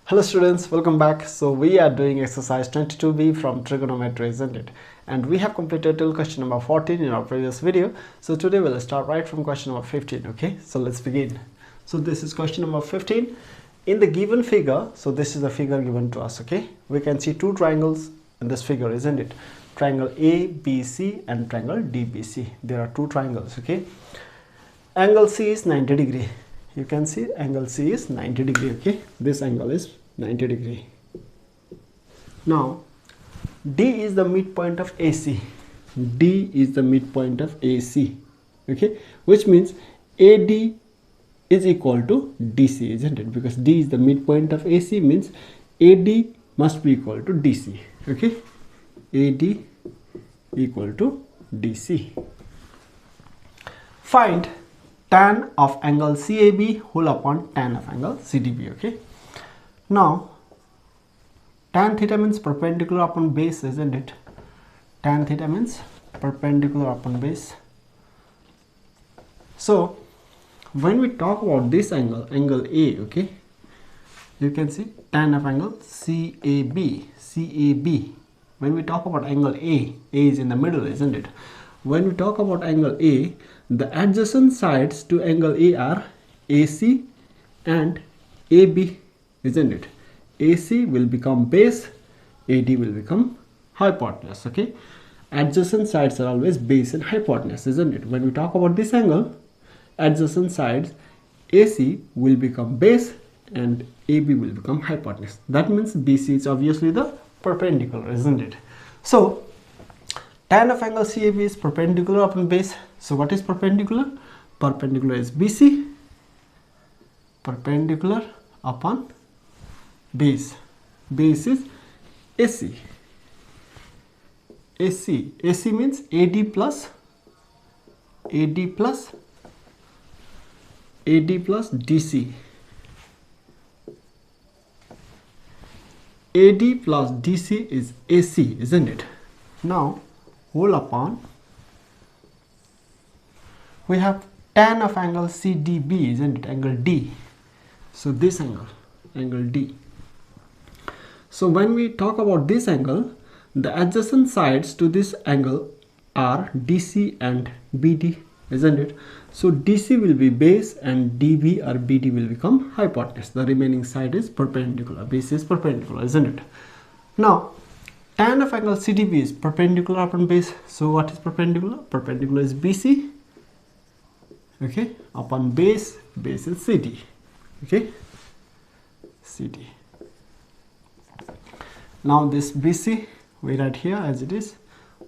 Hello students, welcome back. So we are doing exercise 22b from trigonometry, isn't it? And we have completed till question number 14 in our previous video. So today we'll start right from question number 15. Okay, so let's begin. So this is question number 15. In the given figure, so this is the figure given to us. Okay, we can see two triangles in this figure, isn't it? Triangle ABC and triangle DBC. There are two triangles. Okay, angle C is 90 degree. You can see angle C is 90 degree. Okay, this angle is 90 degree. Now D is the midpoint of AC. D is the midpoint of AC. Okay, which means AD is equal to DC, isn't it? Because D is the midpoint of AC, means AD must be equal to DC. Okay, AD equal to DC. Find tan of angle CAB whole upon tan of angle CDB. Okay, now tan theta means perpendicular upon base, isn't it? Tan theta means perpendicular upon base. So when we talk about this angle, angle A, okay, you can see tan of angle CAB. When we talk about angle A is in the middle, isn't it? When we talk about angle A, the adjacent sides to angle A are AC and AB, isn't it? AC will become base, AD will become hypotenuse. Okay, adjacent sides are always base and hypotenuse, isn't it? When we talk about this angle, adjacent sides AC will become base and AB will become hypotenuse. That means BC is obviously the perpendicular, isn't it? So tan of angle CAB is perpendicular upon base. So what is perpendicular? Perpendicular is BC, perpendicular upon base. Base is AC. AC means AD plus DC. AD plus DC is AC, isn't it? Now whole upon, we have tan of angle CDB, isn't it? Angle D. So this angle, angle D. So when we talk about this angle, the adjacent sides to this angle are DC and BD, isn't it? So DC will be base and DB or BD will become hypotenuse. The remaining side is perpendicular. Base is perpendicular, isn't it? Now tan of angle CDB is perpendicular upon base. So what is perpendicular? Perpendicular is BC. Okay, upon base, base is CD. Okay, CD. Now this BC we write here as it is,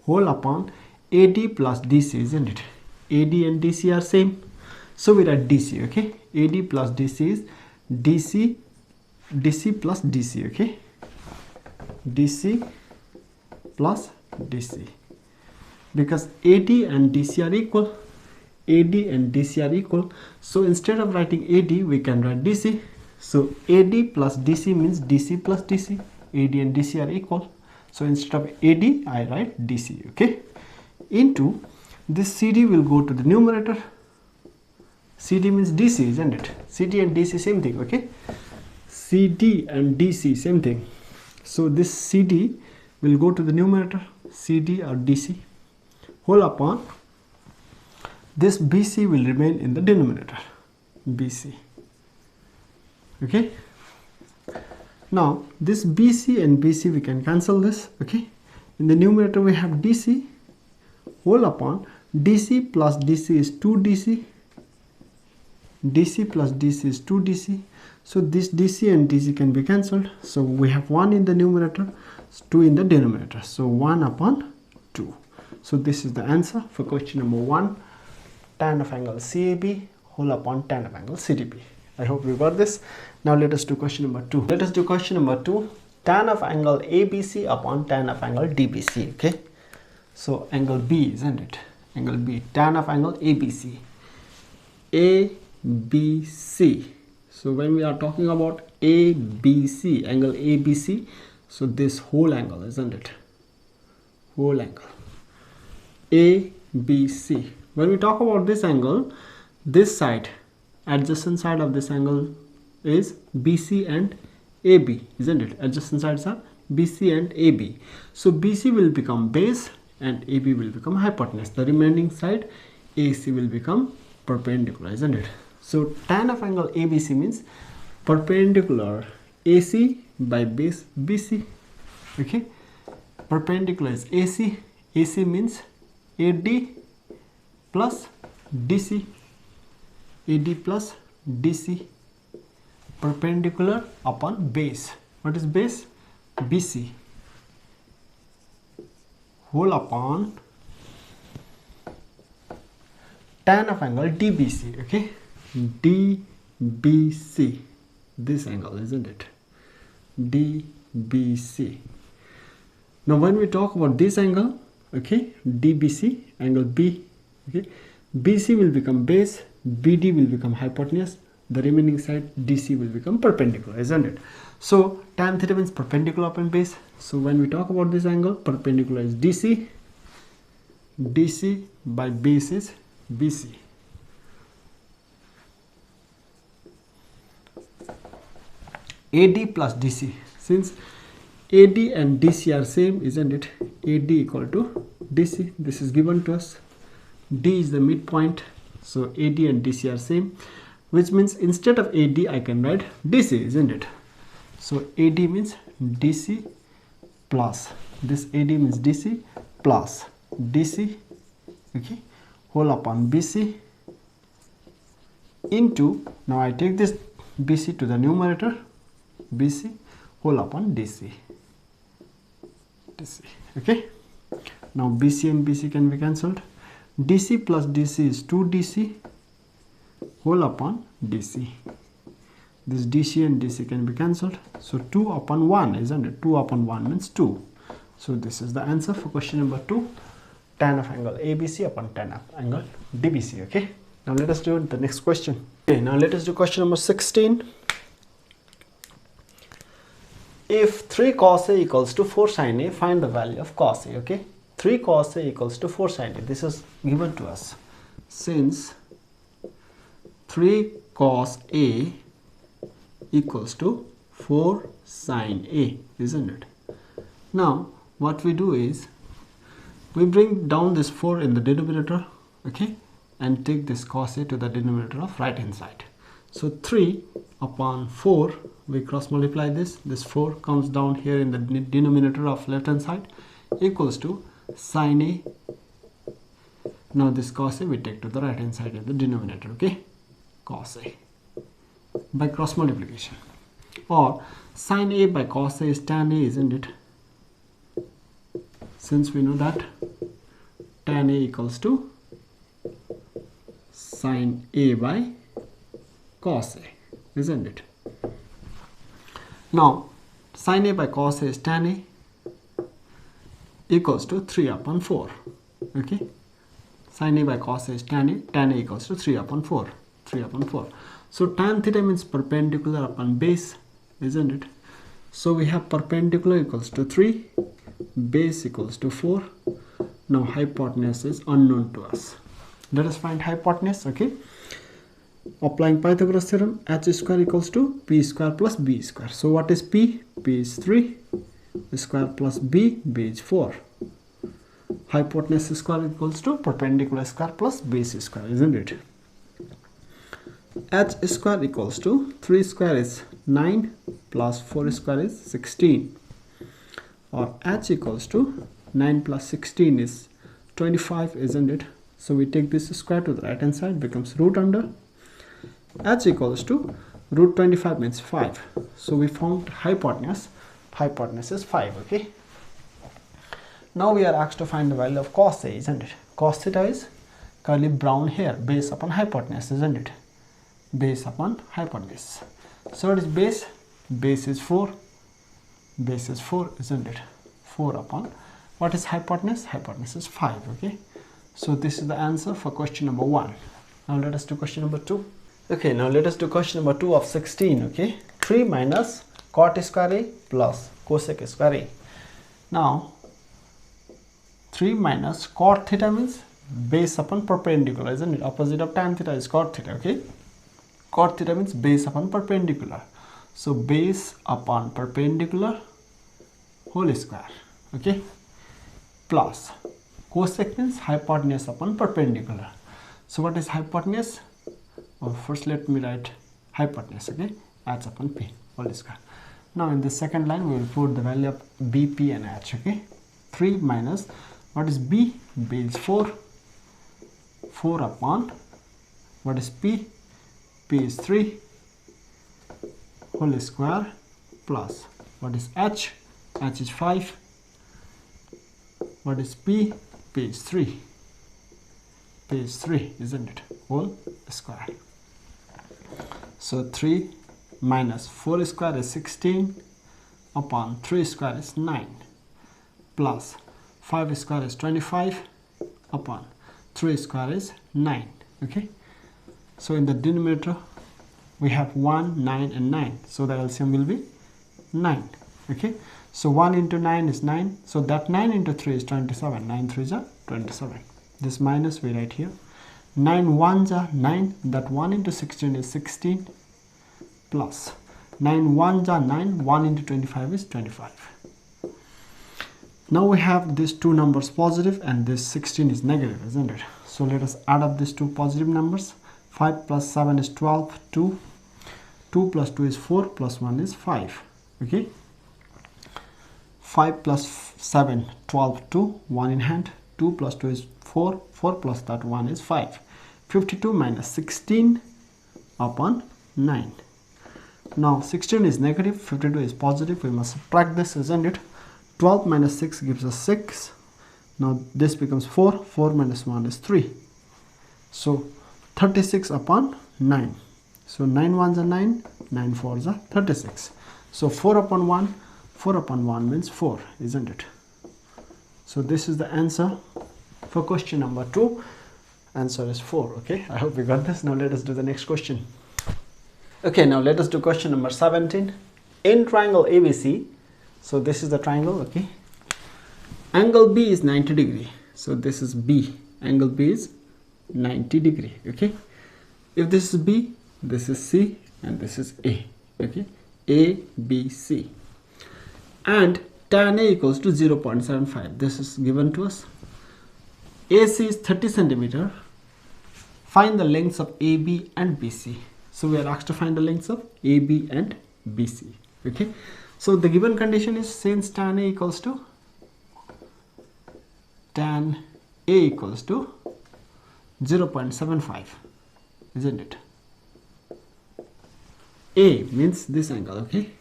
whole upon AD plus DC, isn't it? AD and DC are same, so we write DC. Okay, AD plus DC is DC plus DC. Okay, DC plus DC, because AD and DC are equal. AD and DC are equal, so instead of writing AD we can write DC. So AD plus DC means DC plus DC. AD and DC are equal, so instead of AD I write DC. Okay, into this CD will go to the numerator. CD means DC, isn't it? CD and DC same thing. Okay, CD and DC same thing, so this CD will go to the numerator, CD or DC, whole upon this BC will remain in the denominator, BC. Okay, now this BC and BC we can cancel this. Okay, in the numerator we have DC, whole upon DC plus DC is 2DC, DC plus DC is 2DC. So this DC and DC can be cancelled, so we have 1 in the numerator, 2 in the denominator, so 1 upon 2. So this is the answer for question number 1, tan of angle CAB whole upon tan of angle CDB. I hope you got this. Now let us do question number 2. Let us do question number 2, tan of angle ABC upon tan of angle DBC. Okay, so angle B, isn't it? Angle B, tan of angle ABC. ABC. So when we are talking about ABC, angle ABC, so this whole angle, isn't it? whole angle ABC. When we talk about this angle, this side, adjacent side of this angle is BC and AB, isn't it? Adjacent sides are BC and AB. So BC will become base and AB will become hypotenuse. The remaining side AC will become perpendicular, isn't it? So tan of angle ABC means perpendicular AC by base BC. Okay, perpendicular is AC. AC means AD plus DC. AD plus DC. Perpendicular upon base. What is base? BC. Whole upon tan of angle DBC. Okay, DBC. This angle, isn't it? DBC. Now when we talk about this angle, okay, DBC, angle B, okay, BC will become base, BD will become hypotenuse, the remaining side DC will become perpendicular, isn't it? So tan theta means perpendicular upon base. So when we talk about this angle, perpendicular is DC, DC by base is BC. AD plus DC. Since AD and DC are same, isn't it? AD equal to DC. This is given to us. D is the midpoint. So AD and DC are same, which means instead of AD I can write DC, isn't it? So AD means DC plus this, AD means DC plus DC, okay, whole upon BC into, now I take this BC to the numerator, BC whole upon DC. DC, okay. Now BC and BC can be cancelled. DC plus DC is 2DC whole upon DC. This DC and DC can be cancelled. So 2 upon 1, isn't it? 2 upon 1 means 2. So this is the answer for question number 2. Tan of angle ABC upon tan of angle DBC. Okay. Now let us do the next question. Okay. Now let us do question number 16. If 3 cos A equals to 4 sin A, find the value of cos A. Okay. 3 cos A equals to 4 sin A. This is given to us. Since 3 cos A equals to 4 sin A, isn't it? Now what we do is we bring down this 4 in the denominator, okay, and take this cos A to the denominator of right hand side. So 3 upon 4, we cross multiply this 4 comes down here in the denominator of left hand side, equals to sin A. Now this cos A we take to the right hand side of the denominator, okay, cos A by cross multiplication, or sin A by cos A is tan A, isn't it? Since we know that tan A equals to sin A by cos A, isn't it? Now sin A by cos A is tan A equals to 3 upon 4, okay. Sin A by cos A is tan A equals to 3 upon 4, 3 upon 4. So tan theta means perpendicular upon base, isn't it? So we have perpendicular equals to 3, base equals to 4. Now hypotenuse is unknown to us. Let us find hypotenuse, okay. Applying Pythagoras theorem, h square equals to p square plus b square. So what is p? P is 3 square plus b is 4. Hypotenuse square equals to perpendicular square plus base square, isn't it? H square equals to 3 square is 9 plus 4 square is 16, or h equals to 9 plus 16 is 25, isn't it? So we take this square to the right hand side, becomes root under. H equals to root 25 means 5. So we found hypotenuse. Hypotenuse is 5, okay. Now we are asked to find the value of cos A, isn't it? Cos theta is curly brown here, base upon hypotenuse, isn't it? Base upon hypotenuse. So what is base? Base is 4. Base is 4, isn't it? 4 upon, what is hypotenuse? Hypotenuse is 5, okay. So this is the answer for question number 1. Now let us do question number 2. Okay, now let us do question number 2 of 16, okay. 3 minus cot square A plus cosec square A. Now 3 minus cot theta means base upon perpendicular, isn't it? Opposite of tan theta is cot theta, okay? Cot theta means base upon perpendicular. So base upon perpendicular whole square, okay? Plus cosec means hypotenuse upon perpendicular. So what is hypotenuse? Oh, first let me write hypotenuse, okay? H upon P whole square. Now in the second line we will put the value of B, P and H, okay? 3 minus, what is B? B is 4. 4 upon, what is P? P is 3 whole square plus, what is H? H is 5. What is P? P is 3. P is 3, isn't it? Whole square. So 3 minus 4 square is 16 upon 3 square is 9 plus 5 square is 25 upon 3 square is 9, okay? So in the denominator we have 1, 9 and 9. So the LCM will be 9, okay? So 1 into 9 is 9. So that 9 into 3 is 27. 9 3s are 27. This minus we write here. 9 1s are 9. That 1 into 16 is 16 plus 9 1s are 9. 1 into 25 is 25. Now we have these two numbers positive and this 16 is negative, isn't it? So let us add up these two positive numbers. 5 plus 7 is 12, 2. 2 plus 2 is 4 plus 1 is 5, okay? 5 plus 7, 12, 2, 1 in hand. 2 plus 2 is 4, 4 plus that 1 is 5. 52 minus 16 upon 9. Now 16 is negative, 52 is positive. We must subtract this, isn't it? 12 minus 6 gives us 6. Now this becomes 4. 4 minus 1 is 3. So 36 upon 9. So 9 1s are 9, 9 4s are 36. So 4 upon 1, 4 upon 1 means 4, isn't it? So this is the answer for question number 2. Answer is 4, okay? I hope you got this. Now let us do the next question. Okay, now let us do question number 17. In triangle ABC, so this is the triangle, okay? Angle B is 90 degree. So this is B. Angle B is 90 degree, okay? If this is B, this is C and this is A, okay? A, B, C. And tan A equals to 0.75. This is given to us. AC is 30 centimeter. Find the lengths of AB and BC. So we are asked to find the lengths of AB and BC, okay? So the given condition is since tan A equals to 0.75, isn't it? A means this angle, okay?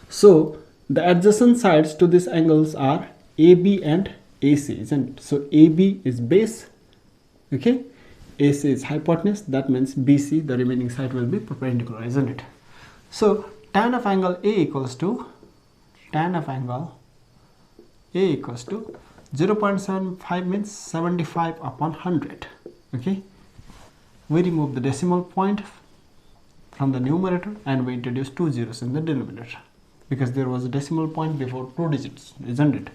So the adjacent sides to these angles are AB and AC, isn't it? So AB is base, okay? AC is hypotenuse. That means BC, the remaining side, will be perpendicular, isn't it? So tan of angle A equals to 0.75 means 75 upon 100, okay? We remove the decimal point from the numerator and we introduce 2 zeros in the denominator because there was a decimal point before 2 digits, isn't it?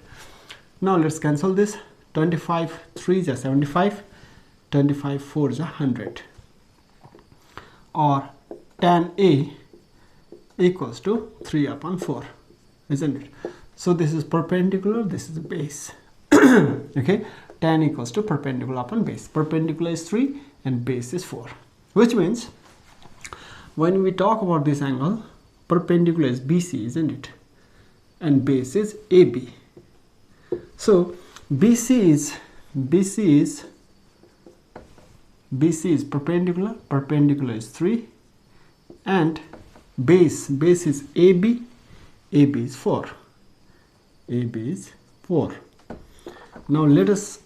Now let's cancel this. 25 3s are 75, 25 4s are 100, or tan A equals to 3 upon 4, isn't it? So this is perpendicular, this is base, okay? Tan equals to perpendicular upon base. Perpendicular is 3 and base is 4, which means when we talk about this angle, perpendicular is BC, isn't it? And base is AB. So BC is perpendicular, perpendicular is 3, and base is AB, AB is 4, AB is 4. Now let us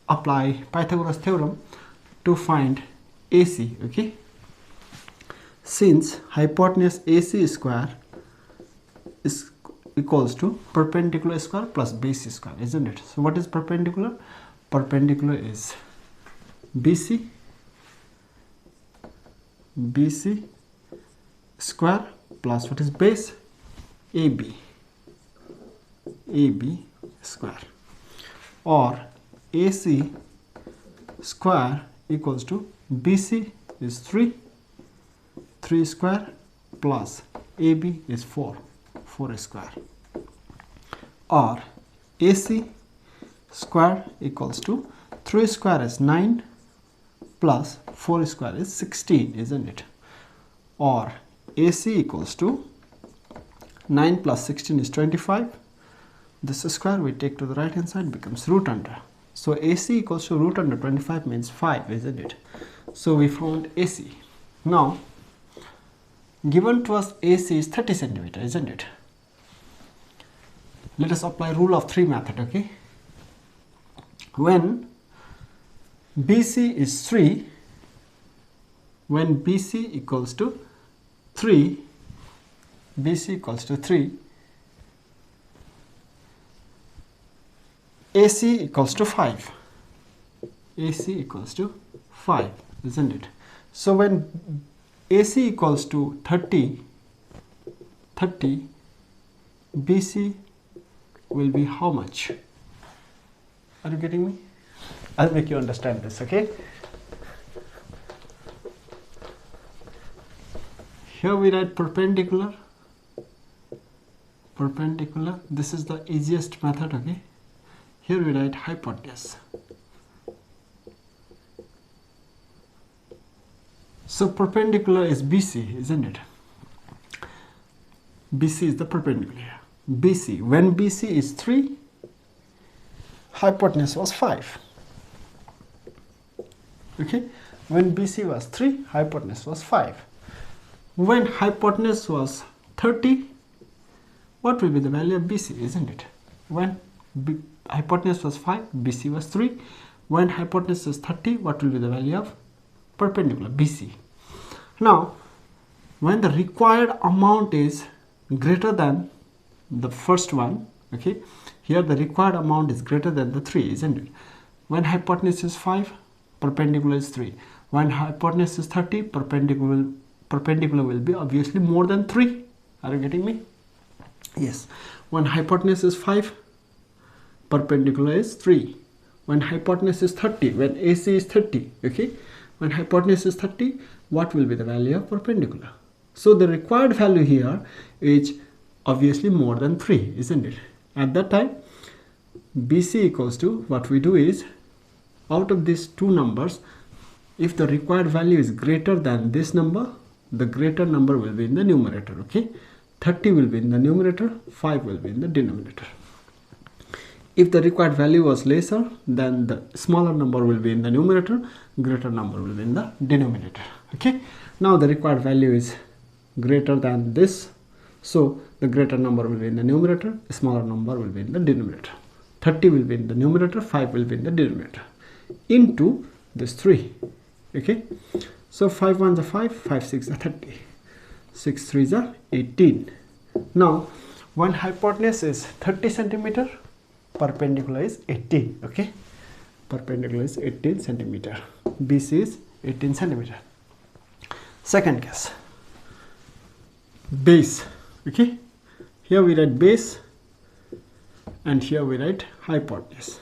apply Pythagoras theorem to find AC, okay? Since hypotenuse AC square is equals to perpendicular square plus base square, isn't it? So what is perpendicular? Perpendicular is BC square plus what is base? AB square. or AC square equals to BC is 3 square plus AB is 4 square, or AC square equals to 3 square is 9 plus 4 square is 16, isn't it? Or AC equals to 9 plus 16 is 25. This square we take to the right hand side becomes root under. So AC equals to root under 25 means 5, isn't it? So we found AC. Now given to us AC is 30 centimeter, isn't it? Let us apply rule of 3 method, okay? When BC is 3, when BC equals to 3, BC equals to 3, AC equals to 5. AC equals to 5, isn't it? So when AC equals to 30, BC will be how much? Are you getting me? I'll make you understand this, okay? Here we write perpendicular. Perpendicular, this is the easiest method, okay? Here we write hypotenuse. So perpendicular is BC, isn't it? BC is the perpendicular. BC, when BC is 3, hypotenuse was 5. Okay, when BC was 3, hypotenuse was 5. When hypotenuse was 30, what will be the value of BC, isn't it? When hypotenuse was 5, BC was 3. When hypotenuse is 30, what will be the value of perpendicular, BC? Now, when the required amount is greater than the first one, okay, here the required amount is greater than the 3, isn't it? When hypotenuse is 5, perpendicular is 3. When hypotenuse is 30, perpendicular will be obviously more than 3. Are you getting me? Yes. When hypotenuse is 5, perpendicular is 3. When hypotenuse is 30, when AC is 30, okay, when hypotenuse is 30, what will be the value of perpendicular? So the required value here is obviously more than 3, isn't it? At that time, BC equals to, what we do is, out of these two numbers, if the required value is greater than this number, the greater number will be in the numerator, okay? 30 will be in the numerator, 5 will be in the denominator. If the required value was lesser, then the smaller number will be in the numerator, greater number will be in the denominator, okay? Now the required value is greater than this, so the greater number will be in the numerator, the smaller number will be in the denominator. 30 will be in the numerator, 5 will be in the denominator, into this 3, okay? So 5 1s are 5, 5 6 are 30, 6 3s are 18. Now when hypotenuse is 30 centimeter, perpendicular is 18, okay? Perpendicular is 18 centimeter. BC is 18 centimeter. Second case, base, okay? Here we write base and here we write hypotenuse.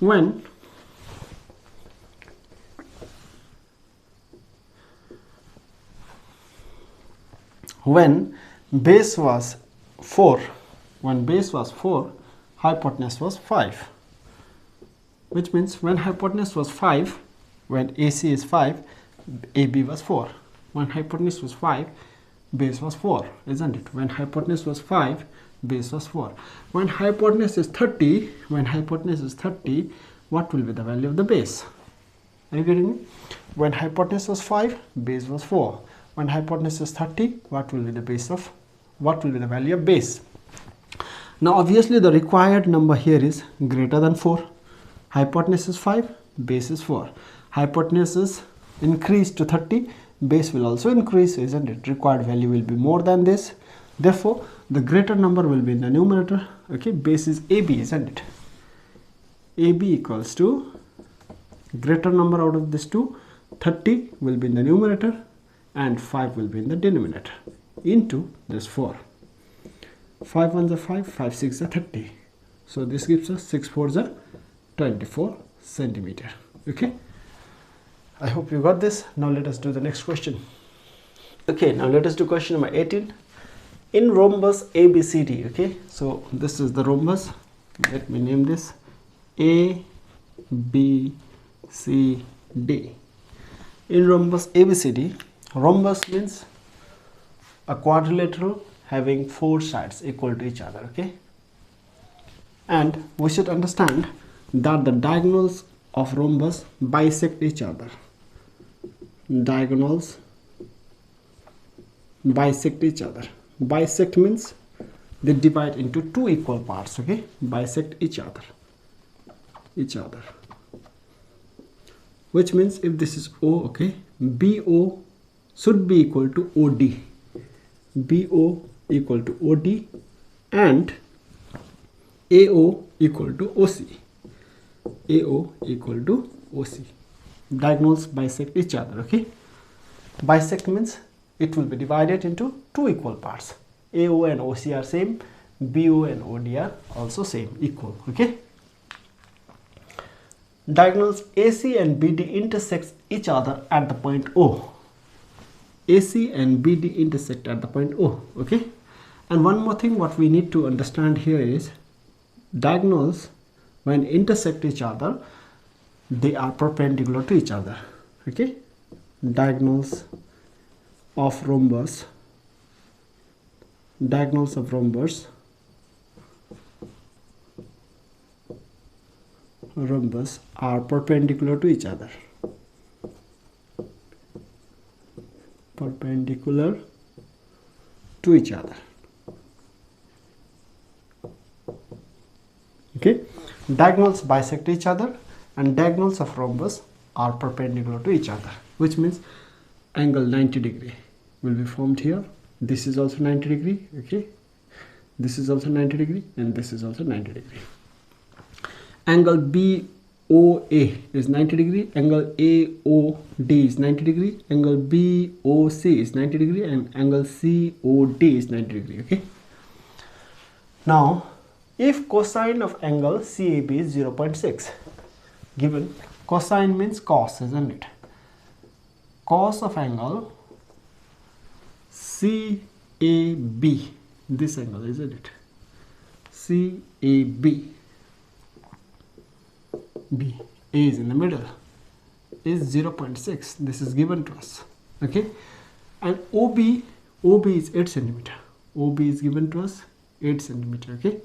When base was 4, when base was 4, hypotenuse was 5, which means when hypotenuse was 5, when AC is 5, AB was 4. When hypotenuse was 5, base was 4, isn't it? When hypotenuse was 5, base was 4. When hypotenuse is 30, what will be the value of the base? Are you getting me? When hypotenuse was 5, base was 4. When hypotenuse is 30, what will be the value of base? Now obviously the required number here is greater than 4. Hypotenuse is 5, base is 4. Hypotenuse is increased to 30, base will also increase, isn't it? Required value will be more than this. Therefore, the greater number will be in the numerator, okay? Base is AB, isn't it? AB equals to greater number out of this two, 30 will be in the numerator and 5 will be in the denominator, into this 4. 5 1s are 5, 5 6 are 30. So this gives us 6 4s are 24 centimeter. Okay, I hope you got this. Now let us do the next question. Okay, now let us do question number 18. In rhombus ABCD, okay, so this is the rhombus. Let me name this A B C D. In rhombus ABCD, rhombus means a quadrilateral having 4 sides equal to each other. Okay, and we should understand that the diagonals of rhombus bisect each other. Diagonals bisect each other. Bisect means they divide into 2 equal parts. Okay, bisect each other, which means if this is O, okay, BO should be equal to OD, BO equal to OD, and AO equal to OC, AO equal to OC. Diagonals bisect each other. Okay, bisect means it will be divided into 2 equal parts. AO and OC are same, BO and OD are also same, equal. Okay, diagonals AC and BD intersect each other at the point O. AC and BD intersect at the point O. Okay, and one more thing what we need to understand here is diagonals when intersect each other, they are perpendicular to each other. Okay, diagonals of rhombus are perpendicular to each other. Perpendicular to each other. Okay, diagonals bisect each other and diagonals of rhombus are perpendicular to each other, which means angle 90 degree will be formed here. This is also 90 degree. Okay, this is also 90 degree and this is also 90 degree. Angle BOA is 90 degree, angle AOD is 90 degree, angle BOC is 90 degree, and angle COD is 90 degree. Okay, now if cosine of angle CAB is 0.6, given cosine means cos, isn't it? Cos of angle CAB, this angle, isn't it? CAB, B, A is in the middle, is 0.6. This is given to us. Okay, and OB is 8 centimeter. OB is given to us 8 centimeter. Okay,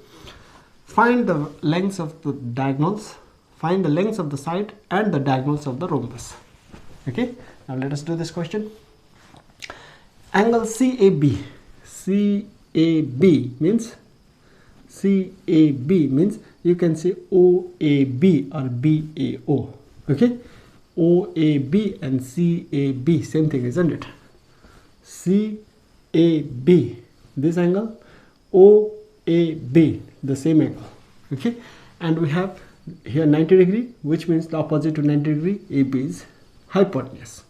find the lengths of the diagonals, find the lengths of the side and the diagonals of the rhombus. Okay, now let us do this question. Angle CAB means you can say OAB or BAO. Okay, OAB and CAB same thing, isn't it? CAB, this angle, OAB, the same angle. Okay, and we have here 90 degree, which means the opposite to 90 degree, AB is hypotenuse.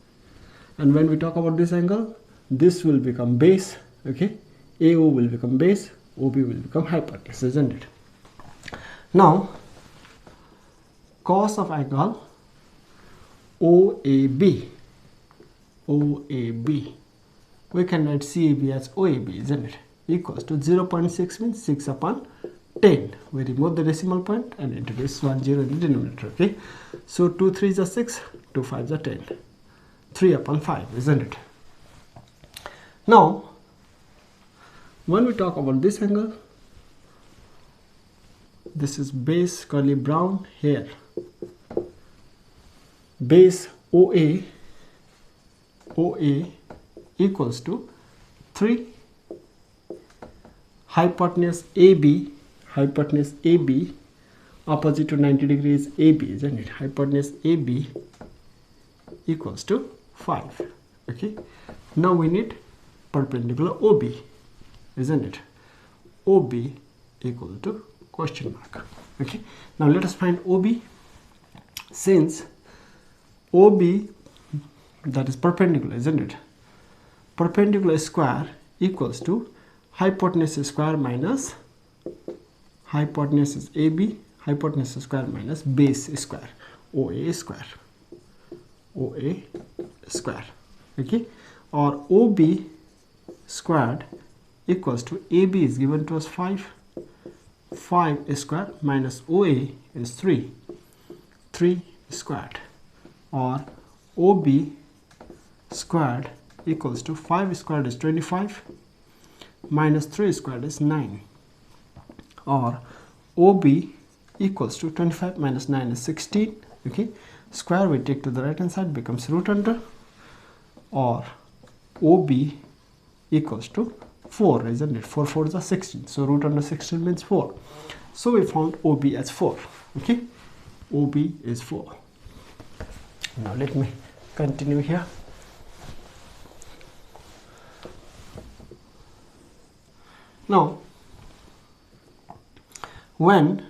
And when we talk about this angle, this will become base. Okay, AO will become base, OB will become hypotenuse, isn't it? Now cos of angle OAB, we can write CAB as OAB, isn't it? Equals to 0.6 means 6 upon 10. We remove the decimal point and introduce 10 in the denominator. Okay, so 2 3s are 6, 2 5s are 10, 3 upon 5, isn't it? Now when we talk about this angle, this is base curly brown here, base OA equals to 3, hypotenuse AB, opposite to 90 degrees AB, isn't it? Hypotenuse AB equals to 5. Okay, now we need perpendicular OB, isn't it? OB equal to question mark. Okay, now let us find OB. Since OB, that is perpendicular, isn't it? Perpendicular square equals to hypotenuse square minus hypotenuse is AB, hypotenuse square minus base square, OA square, OA square, okay, or OB squared equals to AB is given to us 5 square minus OA is 3 squared, or OB squared equals to 5 squared is 25 minus 3 squared is 9, or OB equals to 25 minus 9 is 16, okay, square we take to the right hand side becomes root under, or OB equals to 4, isn't it? 4 4 is 16, so root under 16 means 4. So we found OB as 4, okay, OB is 4. Now let me continue here. Now when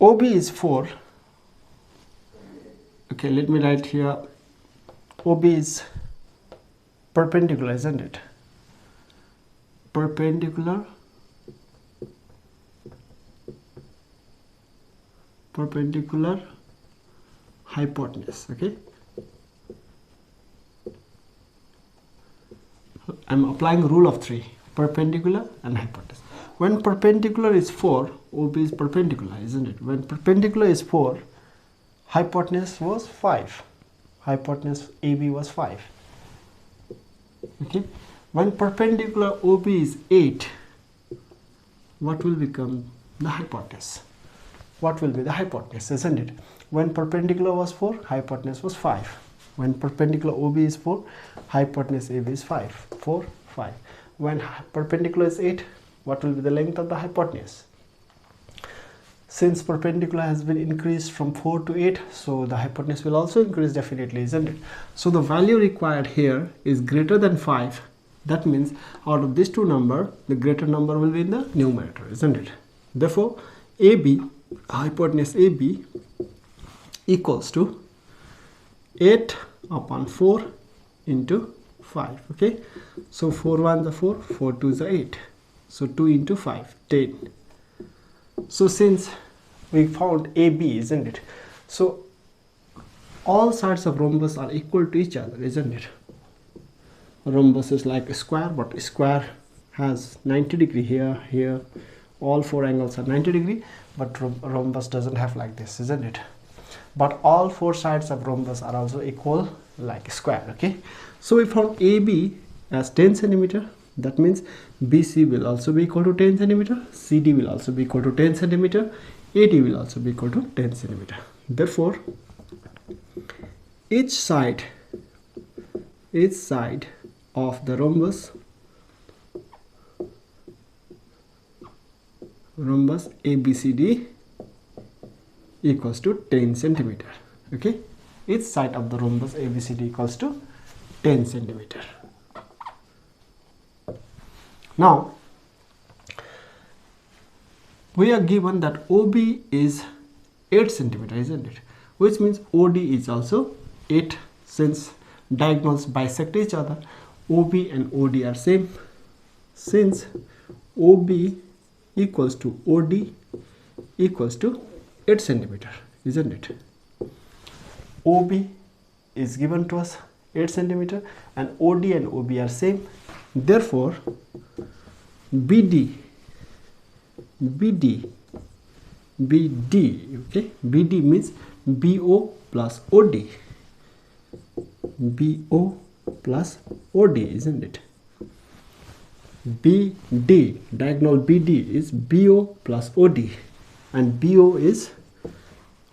OB is 4, okay, let me write here, OB is perpendicular, isn't it? Perpendicular hypotenuse, okay. I'm applying rule of 3, perpendicular and hypotenuse. When perpendicular is 4, OB is perpendicular, isn't it? When perpendicular is 4, hypotenuse was 5, hypotenuse AB was 5, okay. When perpendicular OB is 8, what will become the hypotenuse? What will be the hypotenuse, isn't it? When perpendicular was 4, hypotenuse was 5. When perpendicular OB is 4, hypotenuse AB is 5, 4, 5. When perpendicular is 8, what will be the length of the hypotenuse? Since perpendicular has been increased from 4 to 8, so the hypotenuse will also increase definitely, isn't it? So the value required here is greater than 5. That means out of these two numbers, the greater number will be in the numerator, isn't it? Therefore, AB, hypotenuse AB equals to 8 upon 4 into 5, okay. So 4 1 is 4, 4 2 is 8. So 2 into 5, 10. So since we found AB, isn't it? So all sides of rhombus are equal to each other, isn't it? Rhombus is like a square, but a square has 90 degree here, here. All four angles are 90 degree, but rhombus doesn't have like this, isn't it? But all four sides of rhombus are also equal like a square, okay. So we found AB as 10 centimeter. That means BC will also be equal to 10 centimeter, CD will also be equal to 10 centimeter, AD will also be equal to 10 centimeter. Therefore, each side of the rhombus ABCD equals to 10 centimeter, okay. Each side of the rhombus ABCD equals to 10 centimeter. Now we are given that OB is 8 centimeter, isn't it? Which means OD is also 8. Since diagonals bisect each other, OB and OD are same. Since OB equals to OD equals to 8 centimeter, isn't it? OB is given to us 8 centimeter and OD and OB are same. Therefore, BD, okay, BD means BO plus OD, BO plus OD, isn't it? BD, diagonal BD is BO plus OD, and BO is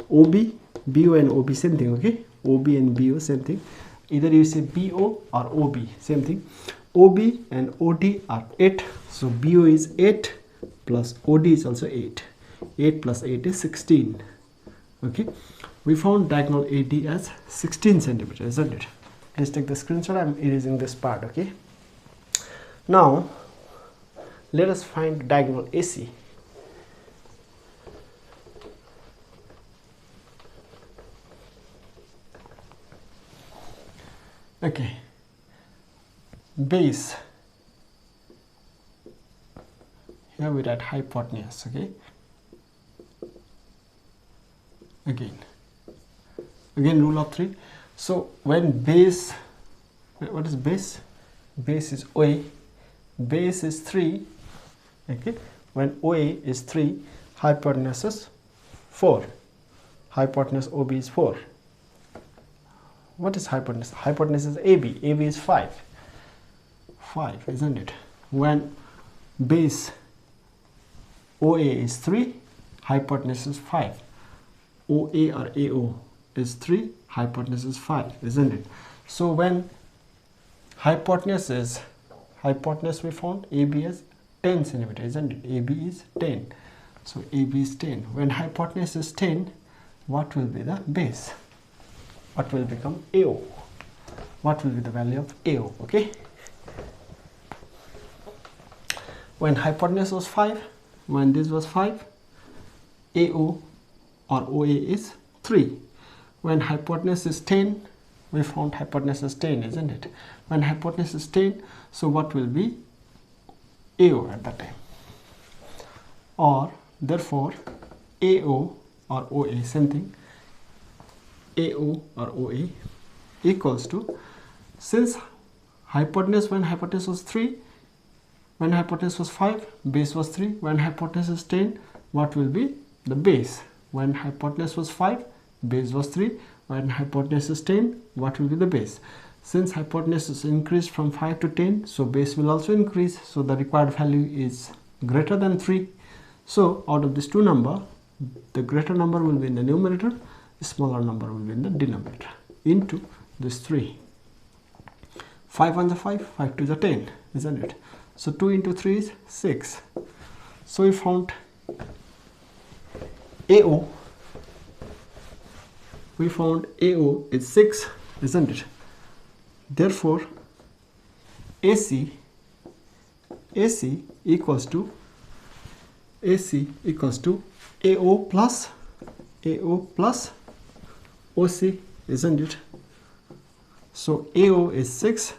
OB, BO and OB same thing, okay? OB and BO same thing. Either you say BO or OB, same thing. OB and OD are 8, so BO is 8 plus OD is also 8. 8 plus 8 is 16, okay. We found diagonal AD as 16 centimeter, isn't it? Please take the screenshot. I'm erasing this part, okay. Now let us find diagonal AC. Okay, base, here we write hypotenuse. Okay, again rule of 3. So when base, what is base? Base is OA, base is 3. Okay, when OA is 3, hypotenuse is 4, hypotenuse OB is 4. What is hypotenuse? Hypotenuse is AB, AB is 5, isn't it? When base OA is 3, hypotenuse is 5. OA or AO is 3, hypotenuse is 5, isn't it? So when hypotenuse we found AB is 10 centimeter, isn't it? AB is 10. So AB is 10. When hypotenuse is 10, what will be the base? What will become AO? What will be the value of AO? Okay. When hypotenuse was 5, when this was 5, AO or OA is 3. When hypotenuse is 10, we found hypotenuse is 10, isn't it? When hypotenuse is 10, so what will be AO at that time? Or therefore AO or OA, same thing, AO or OA equals to, since hypotenuse, when hypotenuse was 3, when hypotenuse was 5, base was 3. When hypotenuse is 10, what will be the base? When hypotenuse was 5, base was 3. When hypotenuse is 10, what will be the base? Since hypotenuse is increased from 5 to 10, so base will also increase, so the required value is greater than 3. So out of this two number, the greater number will be in the numerator, the smaller number will be in the denominator, into this 3. 5 1 is 5, 5 2 is 10, isn't it? So 2 into 3 is 6. So we found AO, is 6, isn't it? Therefore AC equals to AO plus OC, isn't it? So AO is 6,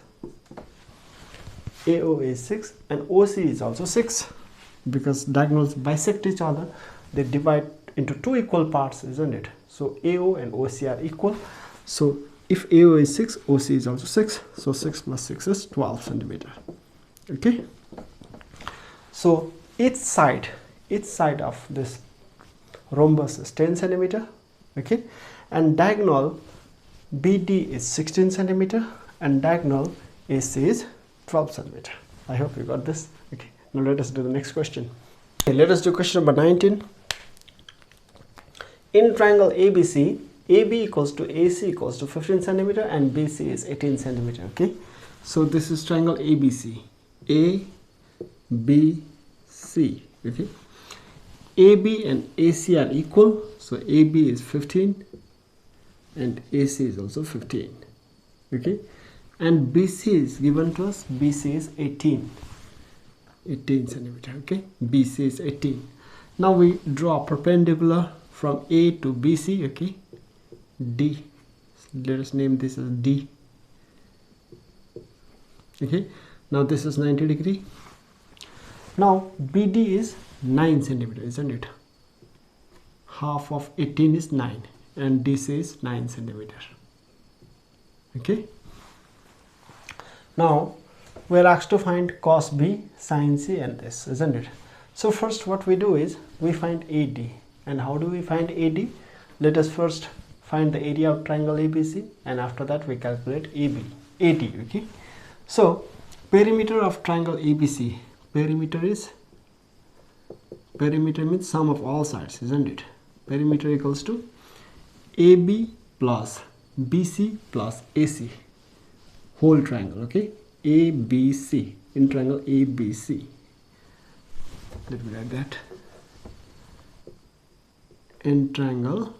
and OC is also 6, because diagonals bisect each other, they divide into two equal parts, isn't it? So AO and OC are equal. So if AO is 6, OC is also 6. So 6 plus 6 is 12 centimeter. Okay. So each side of this rhombus is 10 centimeter. Okay. And diagonal BD is 16 centimeter and diagonal AC is 12 centimeter. I hope you got this. Okay. Now let us do the next question. Okay, let us do question number 19. In triangle ABC, AB equals to AC equals to 15 centimeter and BC is 18 centimeter. Okay, so this is triangle ABC. ABC. Okay, AB and AC are equal, so AB is 15 and AC is also 15. Okay, and BC is given to us. BC is 18 centimeter. Okay, BC is 18. Now we draw perpendicular from A to BC. Okay, D, let us name this as D. Okay, now this is 90 degree. Now BD is 9 centimeter, isn't it? Half of 18 is 9 and DC is 9 centimeter. Okay, now we are asked to find cos B, sin C and this, isn't it? So first what we do is we find AD. And how do we find AD? Let us first find the area of triangle ABC and after that we calculate AD. Okay, so perimeter of triangle ABC, perimeter means sum of all sides, isn't it? Perimeter equals to AB plus BC plus AC, whole triangle. Okay, ABC, in triangle ABC. Let me write that. In triangle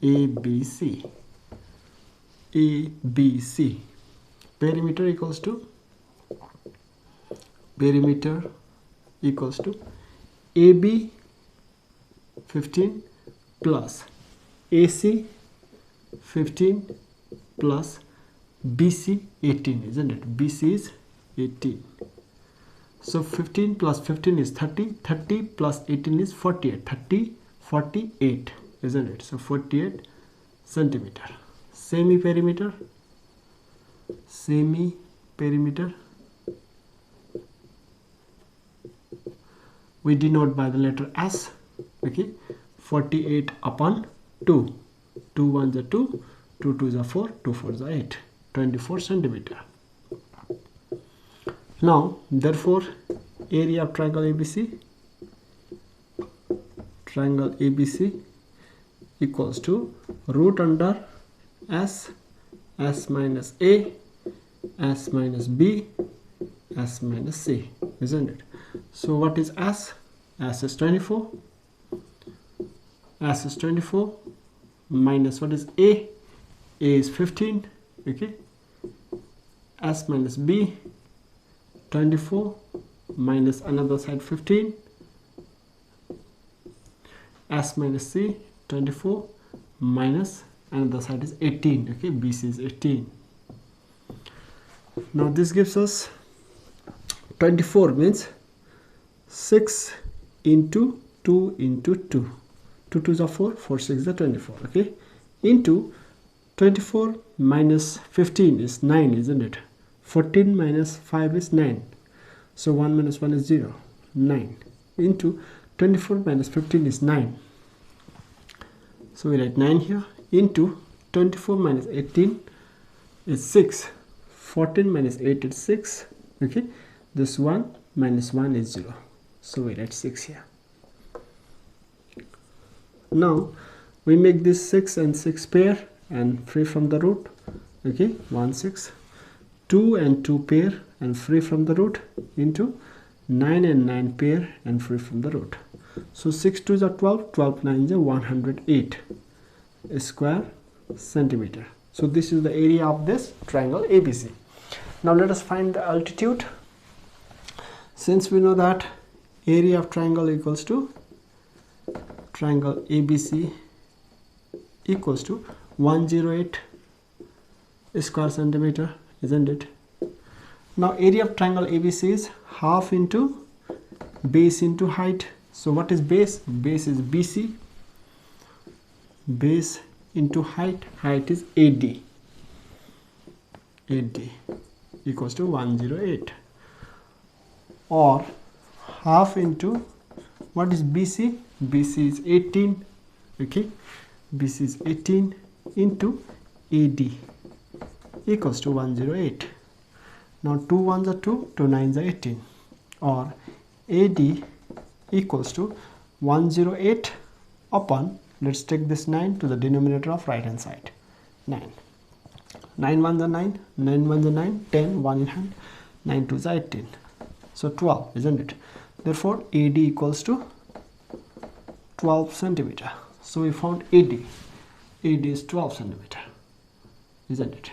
ABC, perimeter equals to AB 15 plus AC 15 plus BC 18, isn't it? BC is 18. So 15 plus 15 is 30. 30 plus 18 is 48. 30, 48, isn't it? So 48 centimeter. Semi-perimeter. Semi-perimeter. We denote by the letter S. Okay. 48 upon 2. 2 ones are 2. 2 twos are 4. 2 fours are 8. 24 centimeter. Now, therefore, area of triangle ABC equals to root under S minus A, S minus B, S minus C, isn't it? So what is S? S is 24. S is 24 minus what is A? A is 15. Okay. S minus B, 24 minus another side 15. S minus C, 24 minus another side is 18. Okay, BC is 18. Now this gives us 24 means 6 into 2 into 2. 2 2s are 4, 4 6 are 24. Okay, into 24 minus 15 is 9, isn't it? 14 minus 5 is 9. So 1 minus 1 is 0. 9 into 24 minus 15 is 9. So we write 9 here into 24 minus 18 is 6. 14 minus 8 is 6. Okay, this 1 minus 1 is 0. So we write 6 here. Now we make this 6 and 6 pair and free from the root. Okay, 1 6. 2 and 2 pair and free from the root into 9 and 9 pair and free from the root. So 6 2s are 12, 12 9s are 108 square centimeter. So this is the area of this triangle ABC. Now let us find the altitude. Since we know that area of triangle equals to triangle ABC equals to 108 square centimeter, isn't it? Now area of triangle ABC is half into base into height. So what is base? Base is BC. Base into height. Height is AD. AD equals to 108. Or half into what is BC? BC is 18. Okay, BC is 18 into AD equals to 108. Now 2 1s are 2, 2 9s are 18. Or AD equals to 108 upon, let's take this 9 to the denominator of right hand side. 9. 9 1s are 9, 9 1s are 9, 10, 1 in hand, 9 2s are 18. So 12, isn't it? Therefore AD equals to 12 centimeter. So we found AD. AD is 12 centimeter, isn't it?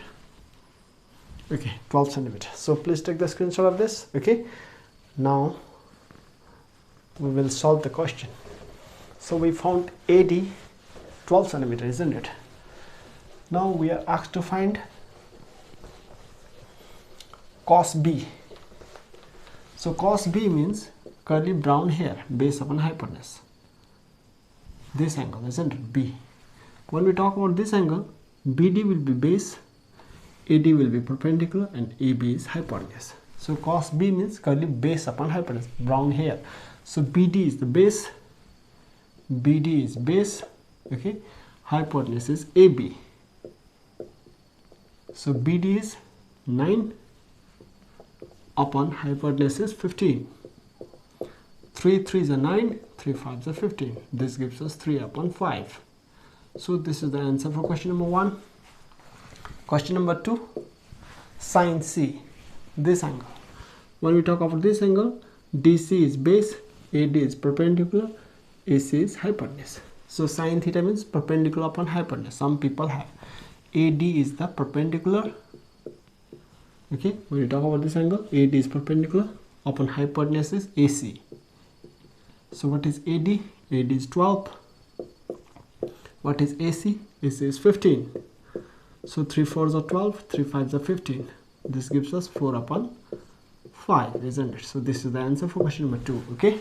Okay, 12 centimeter. So please take the screenshot of this. Okay, now we will solve the question. So we found AD 12 centimeter, isn't it? Now we are asked to find cos B. So cos B means curly brown hair, base upon hypotenuse. This angle, isn't it? B. When we talk about this angle, BD will be base, AD will be perpendicular, and AB is hypotenuse. So cos B means curly base upon hypotenuse, brown hair. So BD is the base, BD is base, okay, hypotenuse is AB. So BD is 9 upon hypotenuse is 15. 3 3s are 9, 3 5s are 15. This gives us 3 upon 5. So this is the answer for question number 1. Question number 2, sin C, this angle. When we talk about this angle, DC is base, AD is perpendicular, AC is hypotenuse. So sin theta means perpendicular upon hypotenuse. Some people have. AD is the perpendicular. Okay, when we talk about this angle, AD is perpendicular upon hypotenuse is AC. So what is AD? AD is 12. What is AC? AC is 15. So 3 4s are 12, 3 5s are 15. This gives us 4 upon 5, isn't it? So this is the answer for question number 2. Okay.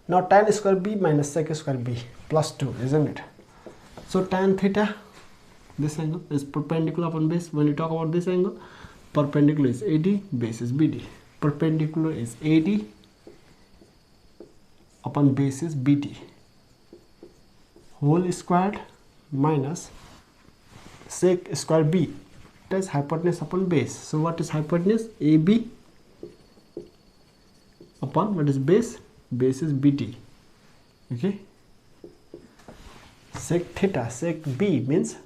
Now tan square b minus sec square b plus 2, isn't it? So tan theta, this angle is perpendicular upon base. When you talk about this angle, perpendicular is AD, base is BD. Perpendicular is AD upon base is BD. Whole squared minus sec square b. That is hypotenuse upon base. So what is hypotenuse? AB upon what is base? Base is BD. Okay. Sec theta, sec b means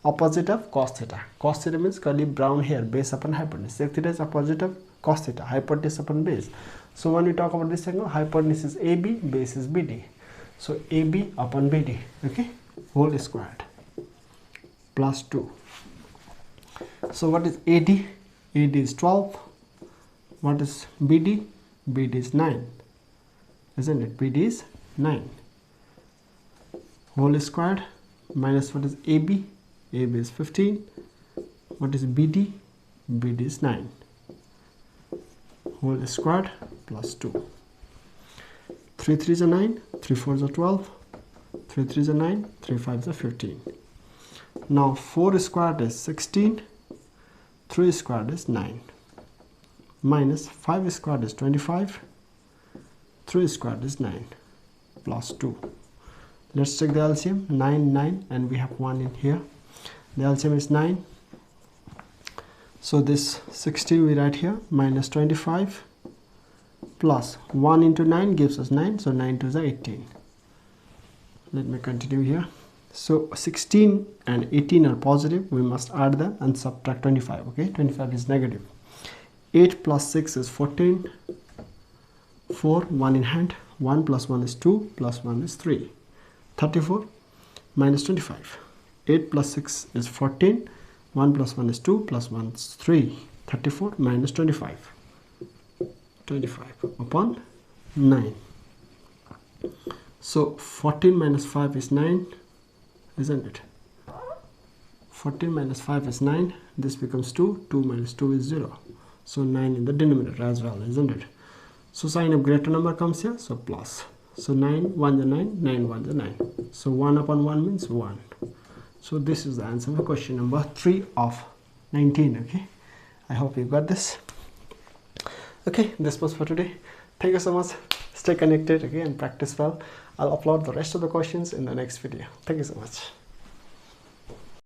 opposite of cos theta. Cos theta means curly brown hair, base upon hypotenuse. Sec theta is opposite of cos theta, hypotenuse upon base. So when we talk about this angle, hypotenuse is AB, base is BD. So AB upon BD, okay, whole squared plus 2. So what is AD? AD is 12. What is BD? BD is 9, isn't it? BD is 9. Whole squared minus what is AB? AB is 15. What is BD? BD is 9. Whole squared plus 2. 3 3s are 9, 3 4s are 12, 3 3s are 9, 3 5s are 15. Now 4 squared is 16, 3 squared is 9, minus 5 squared is 25, 3 squared is 9, plus 2. Let's check the LCM. 9, 9, and we have 1 in here. The LCM is 9. So this 16 we write here, minus 25 plus 1 into 9 gives us 9. So 9 2s are 18. Let me continue here. So 16 and 18 are positive. We must add them and subtract 25. Okay, 25 is negative. 8 plus 6 is 14. 4, 1 in hand. 1 plus 1 is 2, plus 1 is 3. 34 minus 25. 8 plus 6 is 14. 1 plus 1 is 2, plus 1 is 3. 34 minus 25. 25 upon 9. So 14 minus 5 is 9, isn't it? 14 minus 5 is 9. This becomes 2. 2 minus 2 is 0. So 9 in the denominator as well, isn't it? So sign of greater number comes here, so plus. So 9 1 is 9, 9 1 is 9. So 1 upon 1 means 1. So this is the answer for question number 3 of 19. Okay, I hope you got this. Okay, this was for today. Thank you so much. Stay connected, okay, and practice well. I'll upload the rest of the questions in the next video. Thank you so much.